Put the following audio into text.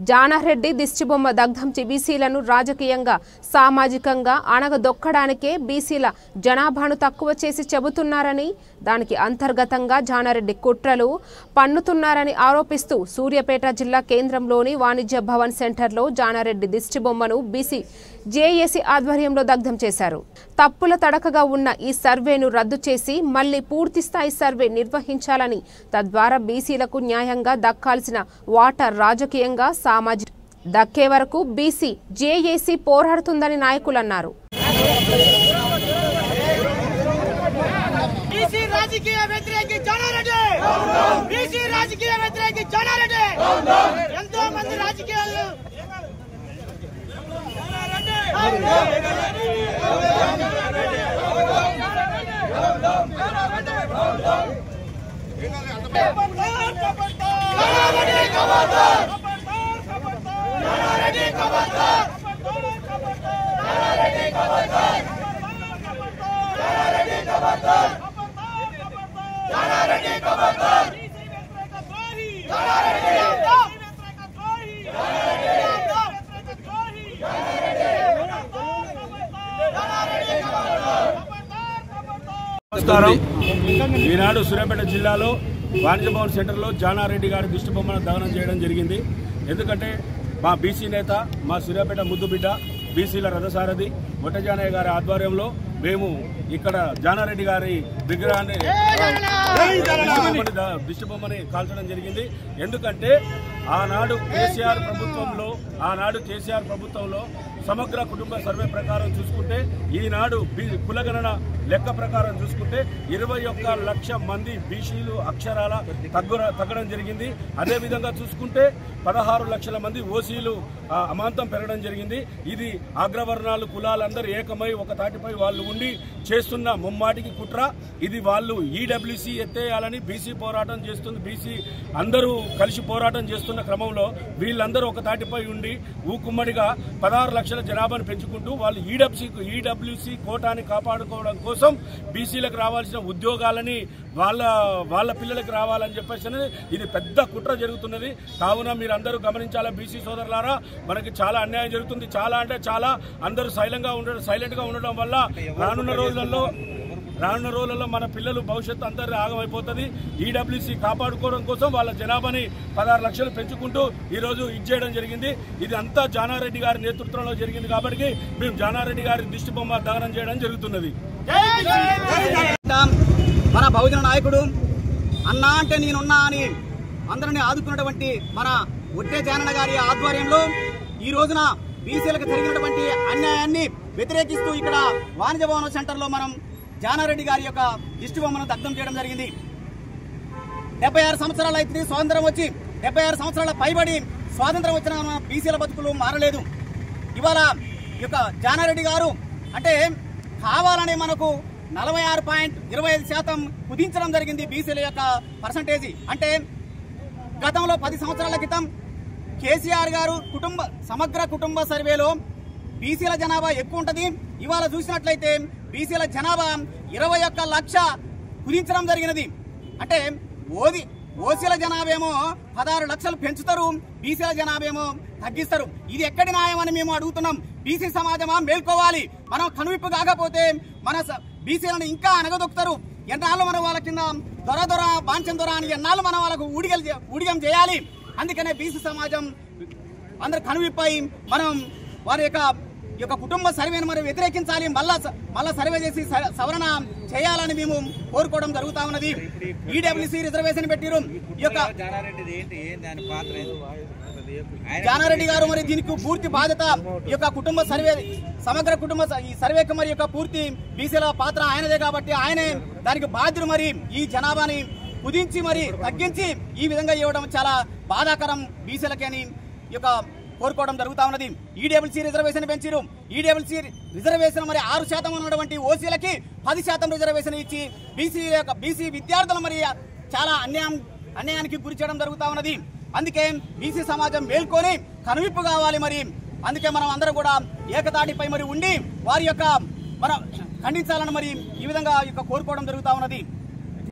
జానారెడ్డి దిష్టిబొమ్మ దగ్ధం బీసీలను రాజకీయంగా సామాజికంగా అణగదొక్కడానికే బీసీల జనాభాను తక్కువ చేసి చెబుతున్నారని దానికి అంతర్గతంగా జానారెడ్డి కుట్రలు పన్నుతున్నారని ఆరోపిస్తూ సూర్యాపేట జిల్లా కేంద్రంలోని వాణిజ్య భవన్ సెంటర్లో జానారెడ్డి దిష్టిబొమ్మను బీసీ జేఏసీ ఆధ్వర్యంలో దగ్ధం చేశారు. తప్పుల తడకగా ఉన్న ఈ సర్వేను రద్దు చేసి మళ్లీ పూర్తిస్థాయి సర్వే నిర్వహించాలని, తద్వారా బీసీలకు న్యాయంగా దక్కాల్సిన వాటర్ రాజకీయంగా సామాజిక దక్కే వరకు బీసీ జేఏసీ పోరాడుతుందని నాయకులు అన్నారు. ఈనాడు సూర్యాపేట జిల్లాలో వాణిజ్య భవన్ సెంటర్లో జానారెడ్డి గారి దిష్టిబొమ్మను దహనం చేయడం జరిగింది. ఎందుకంటే మా బీసీ నేత, మా సూర్యాపేట ముద్దుబిడ్డ, బీసీల రథసారథి మొట్టజానయ్య గారి ఆధ్వర్యంలో మేము ఇక్కడ జానారెడ్డి గారి విగ్రహాన్ని దిష్టిబొమ్మని కాల్చడం జరిగింది. ఎందుకంటే ఆనాడు కేసీఆర్ ప్రభుత్వంలో సమగ్ర కుటుంబ సర్వే ప్రకారం చూసుకుంటే, ఈనాడు కులగణన లెక్క ప్రకారం చూసుకుంటే 21 లక్ష మంది బీసీలు అక్షరాల తగ్గడం జరిగింది. అదేవిధంగా చూసుకుంటే 16 లక్షల మంది ఓసీలు అమాంతం పెరగడం జరిగింది. ఇది అగ్రవర్ణాలు కులాలందరూ ఏకమై ఒక తాటిపై వాళ్ళు ఉండి చేస్తున్న ముమ్మాటికి కుట్ర. ఇది వాళ్ళు ఈడబ్ల్యూసీ ఎత్తేయాలని బీసీ పోరాటం చేస్తుంది. బీసీ అందరూ కలిసి పోరాటం చేస్తున్న క్రమంలో వీళ్ళందరూ ఒక తాటిపై ఉండి ఊకుమ్మడిగా 16 లక్షల జనాభాను పెంచుకుంటూ వాళ్ళు ఈడబ్ల్యూసీ కోటాని కాపాడుకోవడం కోసం బీసీలకు రావాల్సిన ఉద్యోగాలని వాళ్ళ పిల్లలకు రావాలని చెప్పేసి ఇది పెద్ద కుట్ర జరుగుతున్నది. కావున మీరందరూ గమనించాలా బీసీ సోదరులారా, మనకి చాలా అన్యాయం జరుగుతుంది. చాలా అంటే చాలా అందరూ సైలెంట్ గా ఉండడం వల్ల రానున్న రోజులలో మన పిల్లలు భవిష్యత్తు అందరూ ఆగమైపోతుంది. ఈడబ్ల్యూసీ కాపాడుకోవడం కోసం వాళ్ళ జనాభాని 16 లక్షలు పెంచుకుంటూ ఈరోజు ఇచ్చేయడం జరిగింది. ఇది అంతా జానారెడ్డి గారి నేతృత్వంలో జరిగింది కాబట్టి మేము జానారెడ్డి గారి దిష్టిబొమ్మ దహనం చేయడం జరుగుతున్నది. మన బహుజన నాయకుడు అన్నా అంటే నేనున్నా అని అందరినీ ఆదుకున్నటువంటి మన ఒట్టే జానన్న గారి ఆధ్వర్యంలో ఈ రోజున బీసీలకు జరిగినటువంటి అన్యాయాన్ని వ్యతిరేకిస్తూ ఇక్కడ వాణిజ్య భవన్ సెంటర్లో మనం జానారెడ్డి గారి యొక్క దిష్టిబొమ్మను దగ్ధం చేయడం జరిగింది. 76 సంవత్సరాలు అయితే స్వాతంత్రం వచ్చి 76 సంవత్సరాల పైబడి స్వాతంత్రం వచ్చిన బీసీల బతుకులు మారలేదు. ఇవాళ ఈ యొక్క జానారెడ్డి గారు అంటే కావాలని మనకు 46.25% కుదించడం జరిగింది బీసీల యొక్క పర్సంటేజీ. అంటే గతంలో 10 సంవత్సరాల క్రితం కేసీఆర్ గారు సమగ్ర కుటుంబ సర్వేలో బీసీల జనాభా ఎక్కువ ఉంటుంది. ఇవాళ చూసినట్లయితే బీసీల జనాభా 21 లక్ష కుదించడం జరిగినది. అంటే ఓసీల జనాభా ఏమో 16 లక్షలు పెంచుతారు, బీసీల జనాభా ఏమో తగ్గిస్తారు. ఇది ఎక్కడి న్యాయం అని మేము అడుగుతున్నాం. బీసీ సమాజమా మేల్కోవాలి. మనం కనువిప్పు కాకపోతే మన బీసీలను ఇంకా అనగదొక్కుతారు. ఎన్నాళ్ళు మనం వాళ్ళ కింద దొర బాంచం దొర అని ఎన్నాళ్ళు మనం వాళ్ళకు ఊడిగం చేయాలి. అందుకనే బీసీ సమాజం అందరు కనువిప్పై మనం వారి యొక్క కుటుంబ సర్వేను మరి వ్యతిరేకించాలి. మళ్ళా సర్వే చేసి సవరణ చేయాలని మేము కోరుకోవడం జరుగుతా ఉన్నది. ఈడబ్ల్యూసీ రిజర్వేషన్ పెట్టిరు. ఈ యొక్క జానారెడ్డి గారు మరి దీనికి పూర్తి బాధ్యత ఈ యొక్క కుటుంబ సర్వే సమగ్ర కుటుంబ ఈ సర్వేకి మరి యొక్క పూర్తి బీసీల పాత్ర ఆయనదే కాబట్టి ఆయనే దానికి బాధ్యుడు. మరి ఈ జనాభాని కుదించి మరి తగ్గించి ఈ విధంగా ఇవ్వడం చాలా బాధాకరం బీసీలకి అని ఈ యొక్క కోరుకోవడం జరుగుతా ఉన్నది. ఈడబ్ల్యూసీ రిజర్వేషన్ పెంచారు. ఈడబ్ల్యూసీ రిజర్వేషన్ మరి 6% ఉన్నటువంటి ఓసీలకి 10% రిజర్వేషన్ ఇచ్చి బీసీ విద్యార్థులు మరి చాలా అన్యాయానికి గురి చేయడం జరుగుతా ఉన్నది. అందుకే బీసీ సమాజం మేల్కొని కనువిప్పు కావాలి. మరి అందుకే మనం అందరం కూడా ఏకతాటిపై మరి ఉండి వారి యొక్క మనం ఖండించాలని మరి ఈ విధంగా కోరుకోవడం జరుగుతా ఉన్నది.